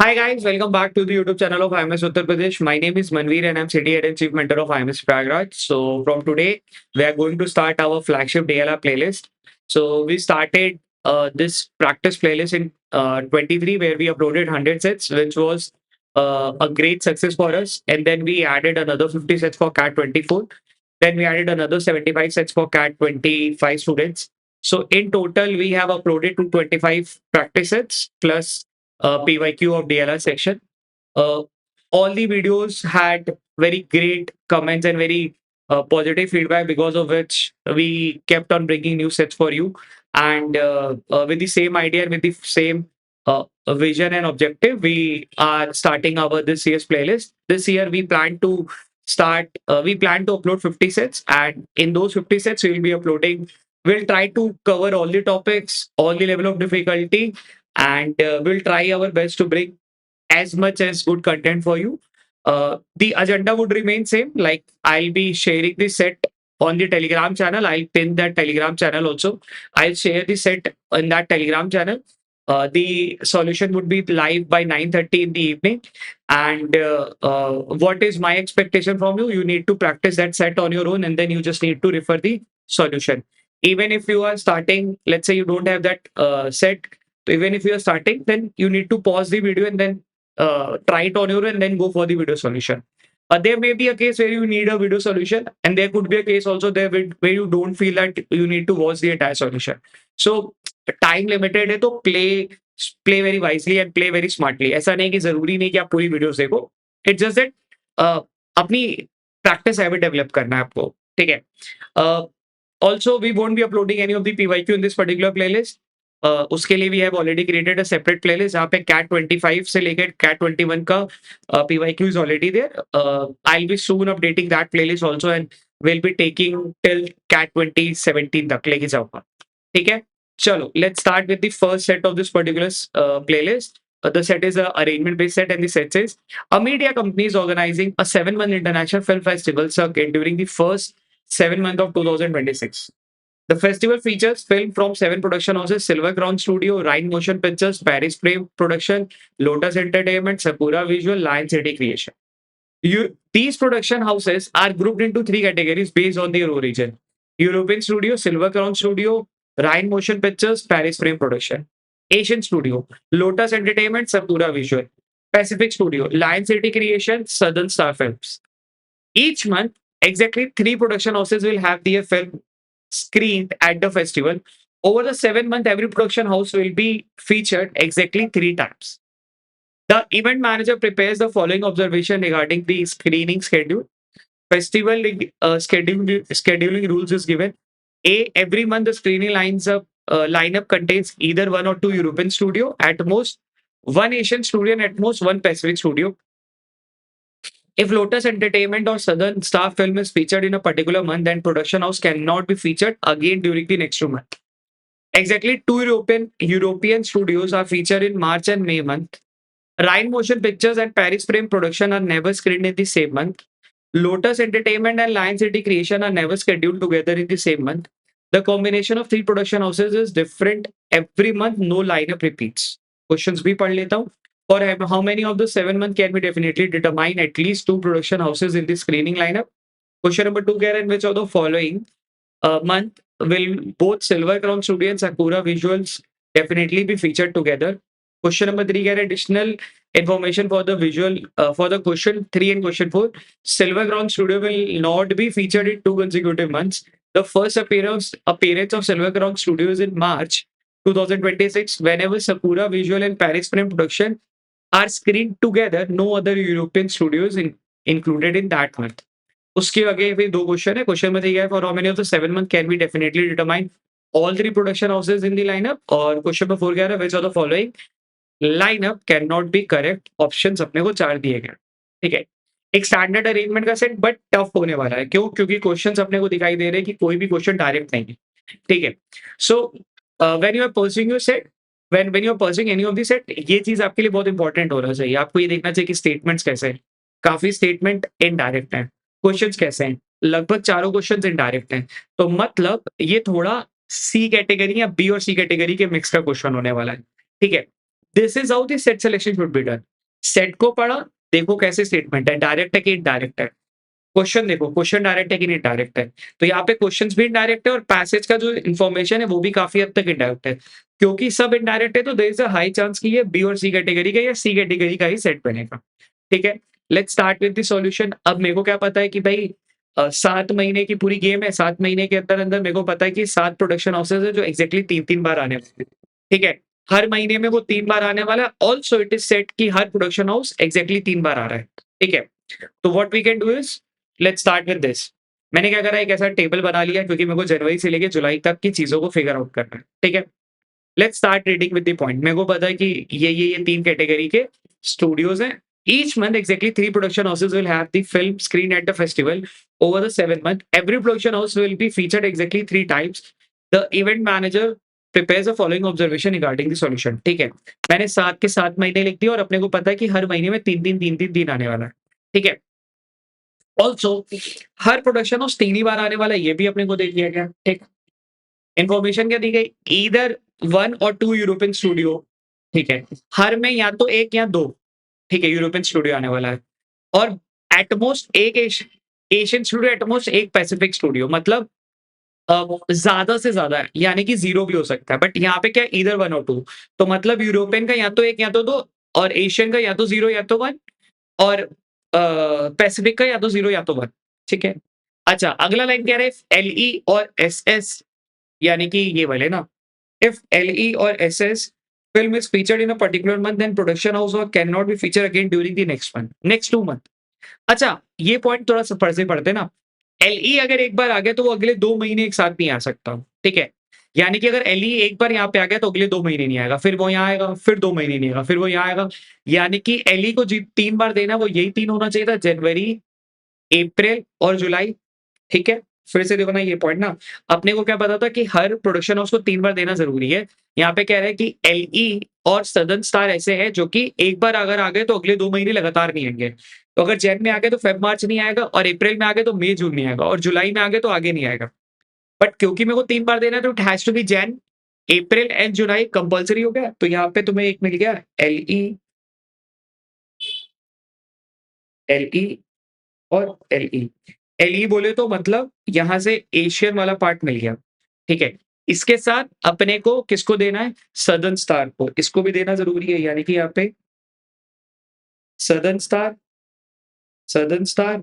Hi guys, welcome back to the YouTube channel of IMS Uttar Pradesh. My name is Manveer and I'm City Head and Chief Mentor of IMS Prayagraj. So from today, we are going to start our flagship DLR playlist. So we started this practice playlist in 23 where we uploaded 100 sets, which was a great success for us. And then we added another 50 sets for CAT 24. Then we added another 75 sets for CAT 25 students. So in total, we have uploaded 225 practice sets plus PYQ of DLR section. Uh, all the videos had very great comments and very positive feedback, because of which we kept on bringing new sets for you. And with the same idea and with the same vision and objective, we are starting our this year's playlist. This year, we plan to upload 50 sets, and in those 50 sets, we will be uploading. We'll try to cover all the topics, all the level of difficulty, and we'll try our best to bring as much as good content for you. The agenda would remain same. Like, I'll be sharing the set on the Telegram channel. I'll pin that Telegram channel also. I'll share the set in that Telegram channel. The solution would be live by 9:30 in the evening. And what is my expectation from you? You need to practice that set on your own, and then you just need to refer the solution. Even if you are starting, let's say you don't have that set, even if you are starting, then you need to pause the video and then try it on your own and then go for the video solution. There may be a case where you need a video solution, and there could be a case also there where you don't feel that you need to watch the entire solution. So time limited है, तो play very wisely and play very smartly. ऐसा नहीं कि जरूरी नहीं कि आप पूरी वीडियोस देखो. इट्स जस्ट दैट अपनी प्रैक्टिस हैबिट डेवलप करना है आपको. ठीक है. Also we won't be uploading any of the PYQ in this particular playlist. उसके लिए we have already created a separate playlist जहाँ पे कैट 25 से लेकर कैट 21 का PYQ is already there. I will be soon updating that playlist also, and will be taking till CAT 2017 तक लेके जाऊंगा. ठीक है. Chalo, let's start with the first set of this particular playlist. The set is a arrangement based set, and the set says a media company is organizing a 7-month international film festival circuit during the first 7 months of 2026. The festival features film from 7 production houses: Silver Crown Studio, Rhine Motion Pictures, Paris Frame Production, Lotus Entertainment, Sakura Visual, Lion City Creation. These production houses are grouped into 3 categories based on their origin: European Studio, Silver Crown Studio, Rhine Motion Pictures, Paris Frame Production. Asian Studio, Lotus Entertainment, Sakura Visual. Pacific Studio, Lion City Creation, Southern Star Films. Each month, exactly 3 production houses will have their film screened at the festival. Over the 7 month, every production house will be featured exactly 3 times. The event manager prepares the following observation regarding the screening schedule. Festival scheduling rules is given. Every month the screening lineup contains either 1 or 2 European studio, at most 1 Asian studio, and at most 1 Pacific studio. If Lotus Entertainment or Southern Star Film is featured in a particular month, then production house cannot be featured again during the next 2 months. Exactly 2 European studios are featured in March and May month. Rhine Motion Pictures and Paris Frame Production are never screened in the same month. Lotus Entertainment and Lion City Creation are never scheduled together in the same month. The combination of 3 production houses is different every month. No lineup repeats. Questions भी पढ़ लेता हूँ. For how many of the 7 months can we definitely determine at least 2 production houses in the screening lineup? Question number 2 कह रहे हैं, which of the following month will both Silver Crown Studio and Sakura Visuals definitely be featured together? Question number 3 कह रहे हैं, additional information for the visual for the question 3 and question 4. Silver Crown Studio will not be featured in 2 consecutive months. The first appearance of Silver Crown Studio is in March 2026. Whenever Sakura Visual and Paris Frame Production are screened together, no other European studios included in that month. उसके आगे फिर 2 question है. Question में दिया है, for how many of the 7 month can we definitely determine all 3 production houses in the lineup? और question में 4 कह रहा है, which of the following lineup can not be correct. Options अपने को 4 दिए गए. ठीक है. एक स्टैंडर्ड अरेंजमेंट का सेट, बट टफ होने वाला है. क्यों? क्योंकि क्वेश्चंस अपने को दिखाई दे रहे हैं कि कोई भी क्वेश्चन डायरेक्ट नहीं है. ठीक है. So when you are pursuing your set, when you are pursuing any of the set, ये चीज आपके लिए बहुत इंपॉर्टेंट होना चाहिए. आपको ये देखना चाहिए कि स्टेटमेंट्स कैसे हैं. काफी स्टेटमेंट इनडायरेक्ट हैं. क्वेश्चंस कैसे हैं? लगभग चारों क्वेश्चंस इनडायरेक्ट हैं. तो मतलब ये थोड़ा सी कैटेगरी या बी और सी कैटेगरी के मिक्स का क्वेश्चन होने वाला है. ठीक है. This is how the set selection should be done. Set को पढ़ा, देखो कैसे स्टेटमेंट है, डायरेक्ट है कि इनडायरेक्ट है। क्वेश्चन देखो, क्वेश्चन डायरेक्ट है कि इनडायरेक्ट है। तो यहाँ पे क्वेश्चंस भी इनडायरेक्ट है और पैसेज का जो इन्फॉर्मेशन है वो भी काफ़ी हद तक इनडायरेक्ट है। क्योंकि सब इनडायरेक्ट है तो there is a high chance कि ये बी और सी कैटेगरी का या सी कैटेगरी का ही सेट बनेगा। ठीक है? Let's start with the solution. अब मेरे को क्या पता है कि भाई 7 महीने की पूरी गेम है, 7 महीने के अंदर-अंदर मेरे को पता है कि 7 प्रोडक्शन हाउसेज़ है जो एग्ज़ैक्टली 3-3 बार आने वाले हैं। ठीक है? हर महीने में वो 3 बार आने वाला है। ऑल्सो इट इज़ सेट कि हर प्रोडक्शन हाउस एग्ज़ैक्टली 3 बार आ रहा है। ठीक है? तो what we can do is let's start with this. मैंने क्या करा, एक ऐसा टेबल बना लिया क्योंकि मेरे को जनवरी से लेके जुलाई तक की चीज़ों को फिगर आउट करना है। ठीक है? Let's start reading with the point. मेरे को पता है कि ये 3 कैटेगरी के स्टूडियोज़ हैं। Each month exactly 3 production houses will have the film screen at the festival over the 7 month. Every production house will be featured exactly 3 times. The event manager prepares the following observation regarding the solution. ठीक है? मैंने 7 के 7 महीने लिख दिए और अपने को पता है कि हर महीने में 3-3 दिन आने वाला है। ठीक है? ऑल्सो हर प्रोडक्शन हाउस 3 ही बार आने वाला है, ये भी अपने को दे दिया गया। ठीक। इन्फॉर्मेशन क्या दी गई? ईदर 1 और 2 यूरोपियन स्टूडियो। ठीक है? हर में या तो 1 या 2, ठीक है, यूरोपियन स्टूडियो आने वाला है। और एट मोस्ट एक एशियन स्टूडियो, एट मोस्ट एक पैसिफिक स्टूडियो, मतलब ज़्यादा से ज़्यादा है, यानी कि 0 भी हो सकता है। बट यहाँ पे क्या है, ईदर 1 और 2। तो मतलब यूरोपियन का या तो 1 या तो 2 और एशियन का या तो 0 या तो 1 और पैसिफिक का या तो 0 या तो 1। ठीक है? अच्छा, अगला लाइन कह रहा है एलई और एसएस, यानी कि ये वाले ना, इफ एलई और SS film is featured in a particular month, then production house or cannot be featured again during the next month, next 2 month। अच्छा, ये पॉइंट थोड़ा सा फर्जी पड़ते हैं ना। एलई अगर एक बार आ गया तो वो अगले 2 महीने एक साथ नहीं आ सकता। ठीक है? यानी कि अगर एलई एक बार यहाँ पे आ गया तो अगले 2 महीने नहीं आएगा, फिर वो यहाँ आएगा, फिर 2 महीने नहीं आएगा, फिर वो यहाँ आएगा। यानी कि एलई को जी 3 बार देना, वो यही 3 होना चाहिए था, जनवरी, अप्रैल और जुलाई। ठीक है? फिर से देखो ना ये पॉइंट ना, अपने को क्या पता था कि हर प्रोडक्शन हाउस को 3 बार देना ज़रूरी है। यहाँ पे कह रहा है कि एलई और सदर्न स्टार ऐसे हैं जो कि एक बार अगर आ गए तो अगले 2 महीने लगातार नहीं आएँगे। तो अगर जैन में आ गए तो फ़ेब मार्च नहीं आएगा और अप्रैल में आ गए तो मई जून नहीं आएगा और जुलाई में आ गए तो आगे नहीं आएगा। बट क्योंकि मेरे को 3 बार देना है तो it has to be Jan, April and July compulsory हो गया। तो यहाँ पे तुम्हें एक मिल गया एलई, एलई और एलई। एलई बोले तो मतलब यहाँ से एशियन वाला पार्ट मिल गया। ठीक है? इसके साथ अपने को किसको देना है? सदर्न स्टार को। इसको भी देना ज़रूरी है, यानी कि यहाँ पे southern star, southern star,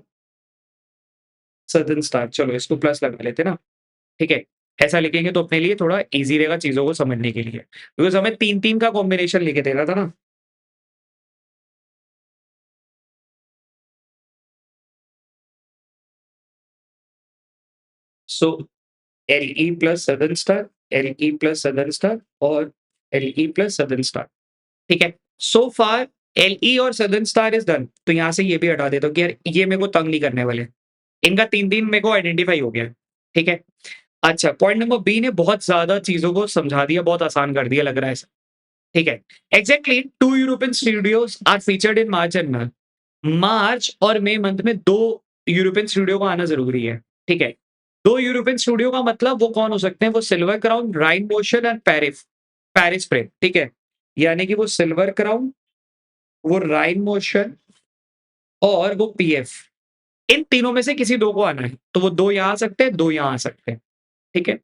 southern star. चलो इसको प्लस लगा लेते हैं ना। ठीक है? ऐसा लिखेंगे तो अपने लिए थोड़ा ईज़ी रहेगा चीज़ों को समझने के लिए। बिकॉज़ हमें 3-3 का कॉम्बिनेशन लेके देना था ना। So LE plus southern star, LE plus southern star और एलई प्लस सदर्न स्टार। ठीक है? सो फार एलई और सदर्न स्टार इज़ डन। तो यहाँ से ये भी हटा देता हूँ कि यार ये मेरे को तंग नहीं करने वाले। इनका 3-3 मेरे को आइडेंटिफ़ाई हो गया है। ठीक है? अच्छा, पॉइंट नंबर बी ने बहुत ज़्यादा चीज़ों को समझा दिया, बहुत आसान कर दिया लग रहा है ऐसा। ठीक है? Exactly 2 European studios are featured in March and May. मार्च और मई मंथ में 2 यूरोपियन स्टूडियो को आना ज़रूरी है। ठीक है? 2 यूरोपियन स्टूडियो का मतलब वो कौन हो सकते हैं? वो Silver Crown, Rhine Motion and Paris Frame. ठीक है? यानी कि वो सिल्वर क्राउन, वो राइन मोशन और वो पीएफ। इन तीनों में से किसी 2 को आना है। तो वो 2 यहाँ आ सकते हैं, 2 यहाँ आ सकते हैं। ठीक है?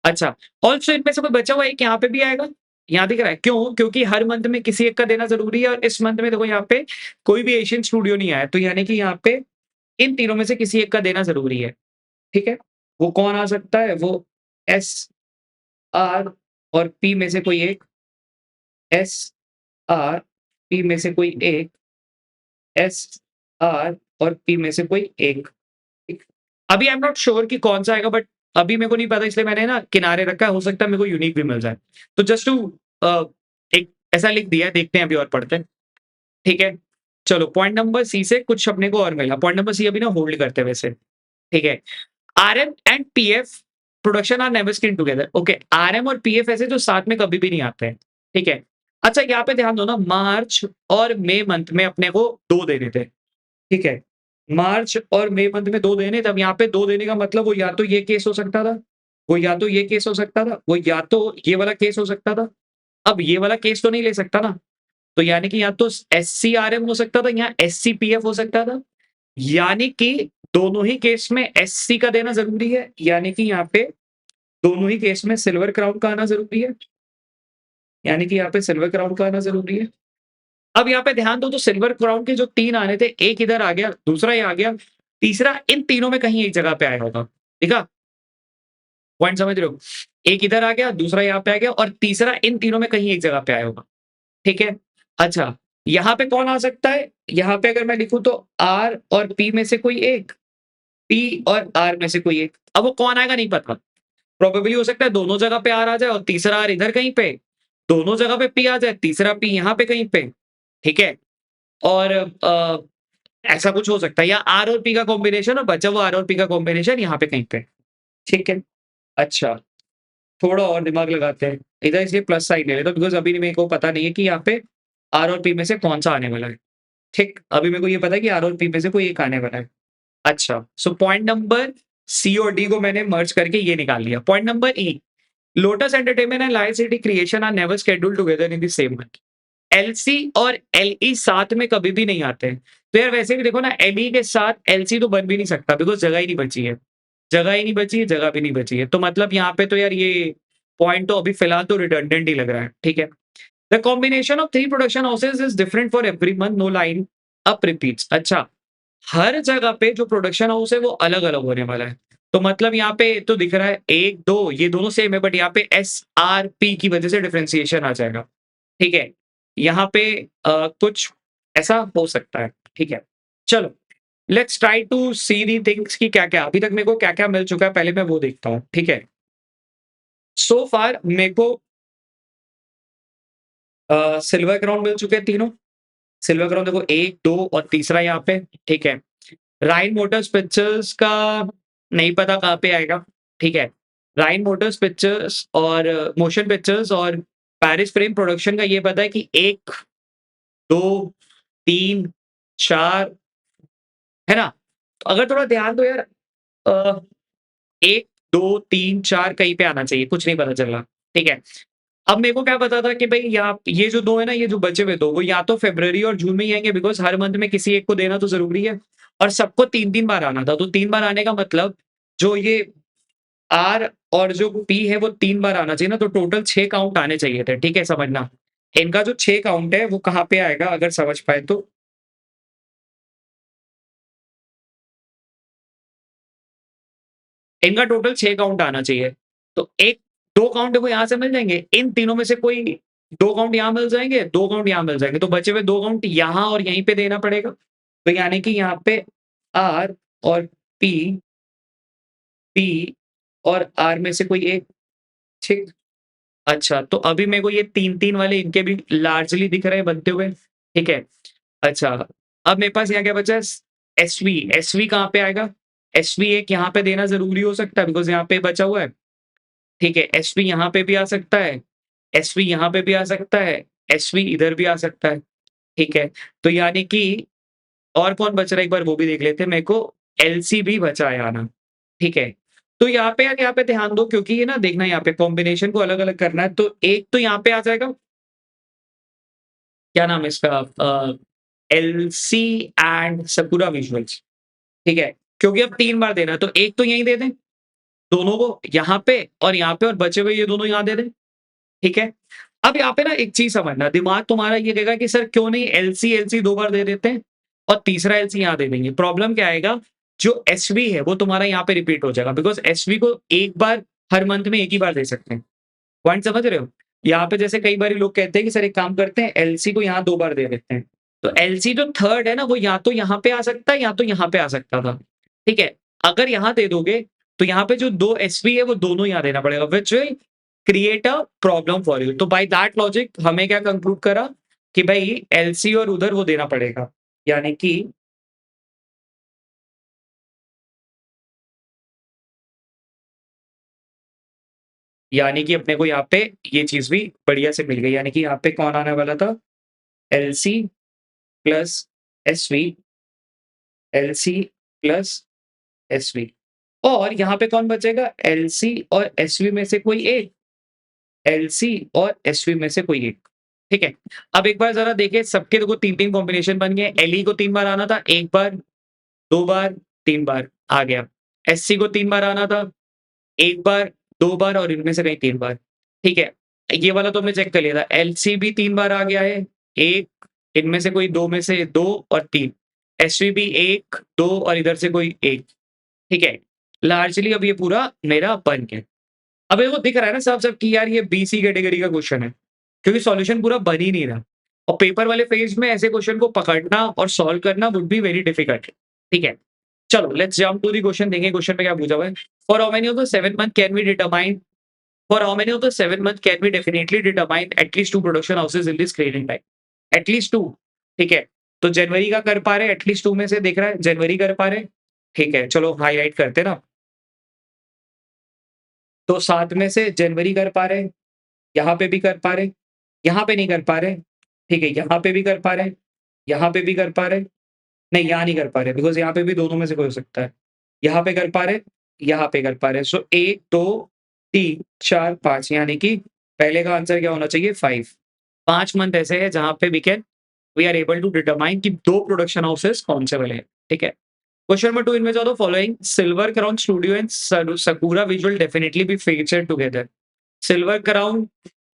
अच्छा, ऑल्सो इनमें से कोई बचा हुआ एक यहाँ पे भी आएगा। यहाँ दिख रहा है, क्यों? क्योंकि हर मंथ में किसी एक का देना ज़रूरी है और इस मंथ में देखो यहाँ पे कोई भी एशियन स्टूडियो नहीं आया। तो यानी कि यहाँ पे इन तीनों में से किसी एक का देना ज़रूरी है। ठीक है? वो कौन आ सकता है? वो एस, आर और पी में से कोई एक, एस, आर, पी में से कोई एक, एस, आर और पी में से कोई एक। ठीक। अभी आई एम नॉट श्योर कि कौन-सा आएगा, बट अभी मेरे को नहीं पता, इसलिए मैंने ना किनारे रखा है, हो सकता है मेरे को यूनिक भी मिल जाए। तो जस्ट टू एक ऐसा लिख दिया है, देखते हैं अभी और पढ़ते हैं। ठीक है? चलो पॉइंट नंबर सी से कुछ अपने को और मिला। पॉइंट नंबर सी अभी ना होल्ड करते हैं वैसे। ठीक है? RM and PF production are never seen together. Okay, RM और पीएफ ऐसे जो साथ में कभी भी नहीं आते हैं। ठीक है? अच्छा, यहाँ पे ध्यान दो ना, मार्च और मई मंथ में अपने को 2 देने थे। ठीक है? मार्च और मई मंथ में 2 देने, तब यहाँ पे 2 देने का मतलब वो या तो ये केस हो सकता था, वो या तो ये केस हो सकता था, वो या तो ये वाला केस हो सकता था। अब ये वाला केस तो नहीं ले सकता ना, तो यानी कि या तो SCRM हो सकता था, या SCPF हो सकता था, यानी कि दोनों ही केस में SC का देना ज़रूरी है, यानी कि यहाँ पे दोनों ही केस में सिल्वर क्राउन का आना ज़रूरी है, यानी कि यहाँ पे सिल्वर क्राउन का आना ज़रूरी है। अब यहाँ पे ध्यान दो तो सिल्वर क्राउन के जो 3 आने थे, एक इधर आ गया, दूसरा ये आ गया, तीसरा इन तीनों में कहीं एक जगह पे आया होगा। देखा? पॉइंट समझ रहे हो? एक इधर आ गया, दूसरा यहाँ पे आ गया और तीसरा इन तीनों में कहीं एक जगह पे आया होगा। ठीक है? अच्छा, यहाँ पे कौन आ सकता है? यहाँ पे अगर मैं लिखूँ तो R और P में से कोई एक, P और R में से कोई एक। अब वो कौन आएगा नहीं पता। प्रोबेबली हो सकता है दोनों जगह पे R आ जाए और तीसरा R इधर कहीं पे, दोनों जगह पे P आ जाए, तीसरा P यहाँ पे कहीं पे। ठीक है? और ऐसा कुछ हो सकता है, या R और P का कॉम्बिनेशन और बचा हुआ R और P का कॉम्बिनेशन यहाँ पे कहीं पे। ठीक है? अच्छा, थोड़ा और दिमाग लगाते हैं। इधर इसलिए प्लस साइन ले लेता हूँ बिकॉज़ अभी मेरे को पता नहीं है कि यहाँ पे R और P में से कौन-सा आने वाला है। ठीक, अभी मेरे को ये पता है कि R और P में से कोई एक आने वाला है। अच्छा, सो पॉइंट नंबर C और D को मैंने मर्ज करके ये निकाल लिया। Point number E, Lotus Entertainment and Lion City Creation are never scheduled together in the same month. LC और एलई साथ में कभी भी नहीं आते हैं। तो यार वैसे भी देखो ना, एलई के साथ एलसी तो बन भी नहीं सकता बिकॉज़ जगह ही नहीं बची है। जगह ही नहीं बची है, जगह भी नहीं बची है। तो मतलब यहाँ पे तो यार ये पॉइंट तो अभी फिलहाल तो रिडंडेंट ही लग रहा है। ठीक है? The combination of 3 production houses is different for every month, no line up repeats. अच्छा, हर जगह पे जो प्रोडक्शन हाउस है वो अलग-अलग होने वाला है। तो मतलब यहाँ पे तो दिख रहा है 1, 2 ये दोनों सेम है बट यहाँ पे एसआरपी की वजह से डिफरेंशिएशन आ जाएगा। ठीक है? यहाँ पे कुछ ऐसा हो सकता है। ठीक है? चलो, let's try to see the things कि क्या-क्या अभी तक मेरे को क्या-क्या मिल चुका है, पहले मैं वो देखता हूँ। ठीक है? सो फार मेरे को सिल्वर क्राउन मिल चुके हैं तीनों। सिल्वर क्राउन देखो 1, 2 और तीसरा यहाँ पे। ठीक है? राइन मोटर्स पिक्चर्स का नहीं पता कहाँ पे आएगा। ठीक है? राइन मोटर्स पिक्चर्स और मोशन पिक्चर्स और पेरिस फ्रेम प्रोडक्शन का ये पता है कि 1, 2, 3, 4 है ना? तो अगर थोड़ा ध्यान दो यार, अ, 1, 2, 3, 4 कहीं पे आना चाहिए, कुछ नहीं पता चल रहा। ठीक है? अब मेरे को क्या पता था कि भई यहाँ ये जो 2 है ना, ये जो बचे हुए 2 वो या तो फ़रवरी और जून में ही आएँगे बिकॉज़ हर मंथ में किसी एक को देना तो ज़रूरी है और सबको 3-3 बार आना था। तो 3 बार आने का मतलब जो ये आर और जो पी है वो 3 बार आना चाहिए ना, तो टोटल 6 काउंट आने चाहिए थे। ठीक है? समझना। इनका जो 6 काउंट है वो कहाँ पे आएगा अगर समझ पाएँ तो? इनका टोटल 6 काउंट आना चाहिए। तो 1 2 काउंट देखो यहाँ से मिल जाएँगे। इन तीनों में से कोई 2 काउंट यहाँ मिल जाएँगे, 2 काउंट यहाँ मिल जाएँगे। तो बचे हुए 2 काउंट यहाँ और यहीं पे देना पड़ेगा। तो यानी कि यहाँ पे आर और पी, पी और आर में से कोई एक, ठीक? अच्छा, तो अभी मेरे को ये 3-3 वाले इनके भी लार्जली दिख रहे हैं बनते हुए। ठीक है? अच्छा, अब मेरे पास यहाँ क्या बचा है एसवी, एसवी कहाँ पे आएगा? एसवी एक यहाँ पे देना ज़रूरी हो सकता है बिकॉज़ यहाँ पे बचा हुआ है। ठीक है, एसवी यहाँ पे भी आ सकता है, एसवी यहाँ पे भी आ सकता है, एसवी इधर भी आ सकता है। ठीक है? तो यानी कि और कौन बच रहा है एक बार वो भी देख लेते हैं। मेरे को एलसी भी बचा है आना। ठीक है? तो यहाँ पे यार यहाँ पे ध्यान दो क्योंकि ये ना देखना यहाँ पे कॉम्बिनेशन को अलग-अलग करना है तो एक तो यहाँ पे आ जाएगा, क्या नाम है इसका एलसी एंड सकुरा विजुअल्स। ठीक है? क्योंकि अब 3 बार देना है तो एक तो यहीं दे दें, दोनों को यहाँ पे और बचे हुए ये दोनों यहाँ दे दें। ठीक है? अब यहाँ पे ना एक चीज़ समझना, दिमाग तुम्हारा ये कहेगा कि सर क्यों नहीं एलसी, एलसी 2 बार दे देते हैं और तीसरा एलसी यहाँ दे देंगे। प्रॉब्लम क्या आएगा, जो एसवी है वो तुम्हारा यहाँ पे रिपीट हो जाएगा बिकॉज़ एसवी को एक बार हर मंथ में एक ही बार दे सकते हैं। पॉइंट समझ रहे हो? यहाँ पे जैसे कई बारी लोग कहते हैं कि सर एक काम करते हैं एलसी को यहाँ 2 बार दे देते हैं। तो एलसी जो थर्ड है ना वो या तो यहाँ पे आ सकता है या तो यहाँ पे आ सकता था। ठीक है? अगर यहाँ दे दोगे तो यहाँ पे जो 2 एसवी है वो दोनों यहाँ देना पड़ेगा which will create a problem for you. तो बाय दैट लॉजिक हमें क्या कंक्लूड करा कि भाई एलसी और उधर वो देना पड़ेगा। यानी कि अपने को यहाँ पे ये चीज़ भी बढ़िया से मिल गई। यानी कि यहाँ पे कौन आने वाला था? LC plus SV, LC plus SV और यहाँ पे कौन बचेगा? एलसी और एसवी में से कोई एक, एलसी और एसवी में से कोई एक। ठीक है। अब एक बार जरा देखिए सबके देखो 3-3 कॉम्बिनेशन बन गए। एलई को 3 बार आना था, 1 बार, 2 बार, 3 बार आ गया। एससी को 3 बार आना था, 1 बार, 2 बार और इनमें से कहीं 3 बार। ठीक है। ये वाला तो हमने चेक कर लिया था। एलसी भी 3 बार आ गया है। 1 इनमें से कोई 2 में से 2 और 3। एसवी भी 1, 2 और इधर से कोई 1। ठीक है। लार्जली अब ये पूरा मेरा बन गया। अब ये वो दिख रहा है ना साफ-साफ कि यार ये बीसी कैटेगरी का क्वेश्चन है, क्योंकि सॉल्यूशन पूरा बन ही नहीं रहा और पेपर वाले फेज़ में ऐसे क्वेश्चन को पकड़ना और सॉल्व करना वुड बी वेरी डिफिकल्ट। ठीक है। चलो let's jump to the question देखें क्वेश्चन में क्या पूछा हुआ है। For how many of the 7 month can we determine for how many of the 7 month can we definitely determine at least 2 production houses in this screening time? At least 2। ठीक है। तो जनवरी का कर पा रहे हैं, एट लीस्ट 2 में से दिख रहा है, जनवरी कर पा रहे हैं। ठीक है, चलो हाइलाइट करते हैं ना। तो 7 में से जनवरी कर पा रहे हैं, यहाँ पे भी कर पा रहे हैं, यहाँ पे नहीं कर पा रहे। ठीक है, यहाँ पे भी कर पा रहे हैं, यहाँ पे भी कर पा रहे हैं। नहीं, यहाँ नहीं कर पा रहे बिकॉज़ यहाँ पे भी दोनों में से कोई हो सकता है। यहाँ पे कर पा रहे, यहाँ पे कर पा रहे। सो 1, 2, 3, 4, 5 यानी कि पहले का आंसर क्या होना चाहिए 5। 5 मंथ ऐसे हैं जहाँ पे we are able to determine कि 2 प्रोडक्शन हाउसेस कौन से वाले हैं। ठीक है। क्वेश्चन नंबर 2 इनमें से the following silver crown studio and सकूरा visual definitely be featured together. Silver crown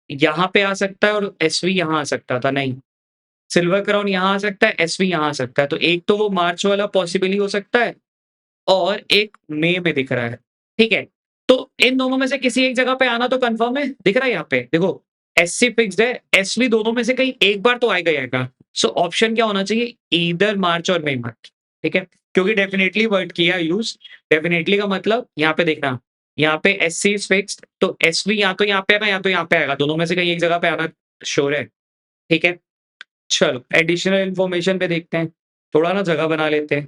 यहाँ पे आ सकता है और एसवी यहाँ आ सकता था, नहीं। सिल्वर क्राउन यहाँ आ सकता है, एसवी यहाँ आ सकता है। तो एक तो वो मार्च वाला पॉसिबली हो सकता है और एक मई में दिख रहा है। ठीक है। तो इन दोनों में से किसी एक जगह पे आना तो कंफर्म है, दिख रहा है यहाँ पे। देखो एससी फिक्स्ड है, एसवी दोनों में से कहीं एक बार तो आएगा ही आएगा। सो ऑप्शन क्या होना चाहिए? ईदर मार्च और मई मंथ। ठीक है। क्योंकि डेफिनिटली वर्ड किया यूज़। डेफिनिटली का मतलब यहाँ पे देखना, यहाँ पे एससी इज़ फिक्स्ड तो एसवी या तो यहाँ पे आएगा या तो यहाँ पे आएगा। दोनों में से कहीं एक जगह पे आना श्योर है। ठीक है। चलो एडिशनल इन्फॉर्मेशन पे देखते हैं। थोड़ा ना जगह बना लेते हैं।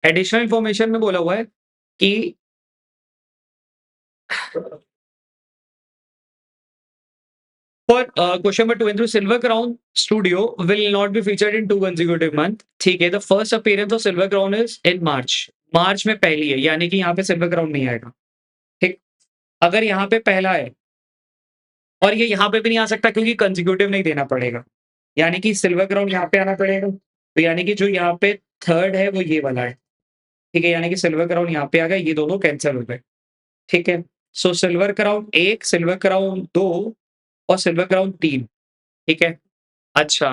एडिशनल इन्फॉर्मेशन में बोला हुआ है कि For question number 2 and 3, Silver Crown Studio will not be featured in 2 consecutive month. ठीक है, the first appearance of Silver Crown is in March. मार्च में पहली है, यानी कि यहाँ पे सिल्वर क्राउन नहीं आएगा। ठीक, अगर यहाँ पे पहला है और ये यहाँ पे भी नहीं आ सकता क्योंकि कंसेक्यूटिव नहीं देना पड़ेगा, यानी कि सिल्वर क्राउन यहाँ पे आना पड़ेगा। तो यानी कि जो यहाँ पे थर्ड है वो ये वाला है। ठीक है, यानी कि सिल्वर क्राउन यहाँ पे आ गया, ये दोनों कैंसिल हो गए। ठीक है, सो सिल्वर क्राउन 1, सिल्वर क्राउन 2 और सिल्वर क्राउन 3। ठीक है, अच्छा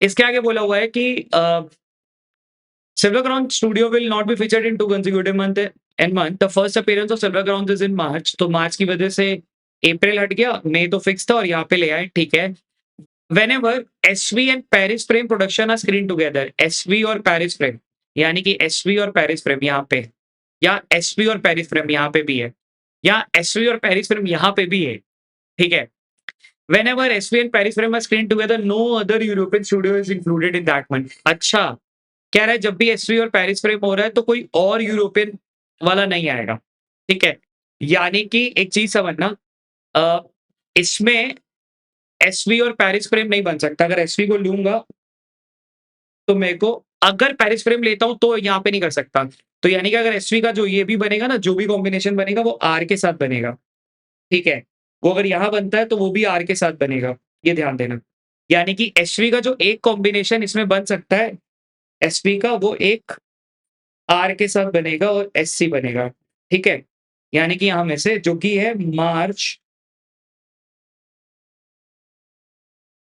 इसके आगे बोला हुआ है कि Silver Crown Studio will not be featured in 2 consecutive month. The first appearance of Silver Crown is in March. तो मार्च की वजह से अप्रैल हट गया, मई तो फिक्स था और यहाँ पे ले आए। ठीक है। Whenever SV and Paris Frame production are screened together, SV और Paris Frame यानी कि SV और Paris Frame यहाँ पे, या SV और Paris Frame यहाँ पे भी है, या SV और Paris Frame यहाँ पे भी है। ठीक है। Whenever SV and Paris Frame are screened together, no other European studio is included in that month. अच्छा, कह रहा है जब भी एसवी और पेरिस फ्रेम हो रहा है तो कोई और यूरोपियन वाला नहीं आएगा। ठीक है। यानी कि एक चीज समझना, अ, इसमें एसवी और पेरिस फ्रेम नहीं बन सकता। अगर एसवी को लूंगा तो मेरे को, अगर पेरिस फ्रेम लेता हूं तो यहाँ पे नहीं कर सकता। तो यानी कि अगर एसवी का जो ये भी बनेगा ना, जो भी कॉम्बिनेशन बनेगा वो आर के साथ बनेगा। ठीक है। वो अगर यहाँ बनता है तो वो भी आर के साथ बनेगा, ये ध्यान देना। यानी कि एसवी का जो एक कॉम्बिनेशन इसमें बन सकता है एसवी का, वो एक आर के साथ बनेगा और एससी बनेगा। ठीक है? यानी कि यहाँ में से जो कि है मार्च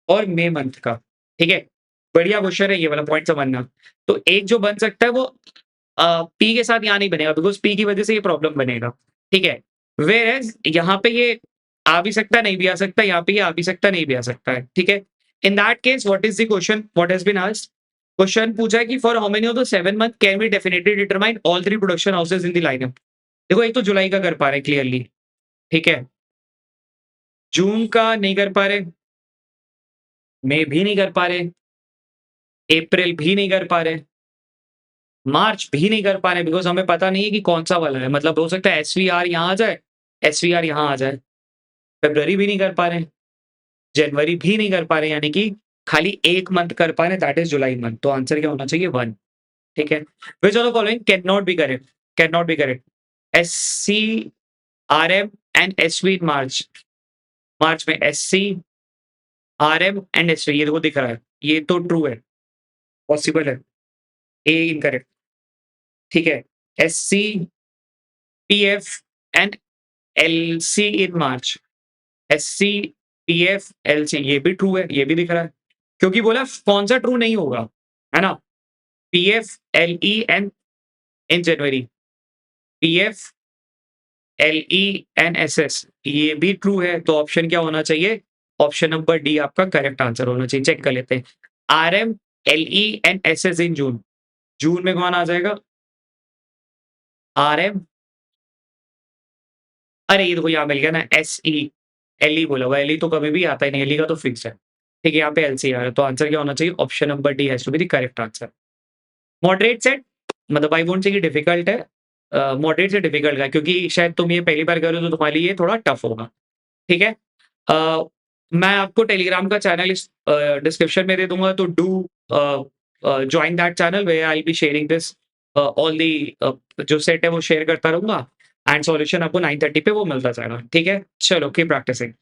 और मई मंथ का। ठीक है? बढ़िया क्वेश्चन है ये वाला, पॉइंट समझना। तो एक जो बन सकता है वो पी के साथ यहाँ नहीं बनेगा बिकॉज़ पी की वजह से ये प्रॉब्लम बनेगा। ठीक है? व्हेयरएज़ यहाँ पे ये आ भी सकता है, नहीं भी आ सकता, यहाँ पे ये आ भी सकता है, नहीं भी आ सकता है। ठीक है? In that case what is the question what has been asked? Question पूछा है कि for how many of the 7 month can we definitely determine all 3 production houses in the lineup? देखो एक तो जुलाई का कर पा रहे हैं क्लियरली। ठीक है? जून का नहीं कर पा रहे, मई भी नहीं कर पा रहे, अप्रैल भी नहीं कर पा रहे, मार्च भी नहीं कर पा रहे बिकॉज़ हमें पता नहीं है कि कौन-सा वाला है। मतलब हो सकता है एसवीआर यहाँ आ जाए, एसवीआर यहाँ आ जाए। फ़रवरी भी नहीं कर पा रहे, जनवरी भी नहीं कर पा रहे, यानी कि खाली 1 मंथ कर पा रहे हैं दैट इज़ जुलाई मंथ। तो आंसर क्या होना चाहिए 1। ठीक है? Which of the following can not be correct? Can not be correct. SC RM and SV in March. मार्च में SC, RM एंड SV ये देखो दिख रहा है। ये तो ट्रू है, पॉसिबल है। A इनकरेक्ट, ठीक है। SC, PF and LC in March. SC, PF, LC ये भी ट्रू है, ये भी दिख रहा है। क्योंकि बोला कौन सा ट्रू नहीं होगा, है ना? PF, LE and in January. PF, LE and SS ये भी ट्रू है, तो ऑप्शन क्या होना चाहिए? ऑप्शन नंबर डी आपका करेक्ट आंसर होना चाहिए। चेक कर लेते हैं। RM, LE एंड SS इन जून। जून में कौन आ जाएगा? RM, अरे ये देखो यहाँ मिल गया ना, SE, LE बोला हुआ। LE तो कभी भी आता ही नहीं, LE का तो फिक्स है। ठीक है, यहाँ पे LC आ रहा है, तो आंसर क्या होना चाहिए? Option number D has to be the correct answer. Moderate set मतलब आई वोंट से कि डिफिकल्ट है, मॉडरेट से डिफिकल्ट है क्योंकि शायद तुम ये पहली बार कर रहे हो तो तुम्हारे लिए ये थोड़ा टफ होगा, ठीक है? मैं आपको टेलीग्राम का चैनल इस डिस्क्रिप्शन में दे दूँगा, तो do join that channel where I will be sharing this all the जो सेट है वो शेयर करता रहूँगा एंड सॉल्यूशन आपको 9:30 पे वो मिलता जाएगा, ठीक है? चलो कीप प्रैक्टिसिंग।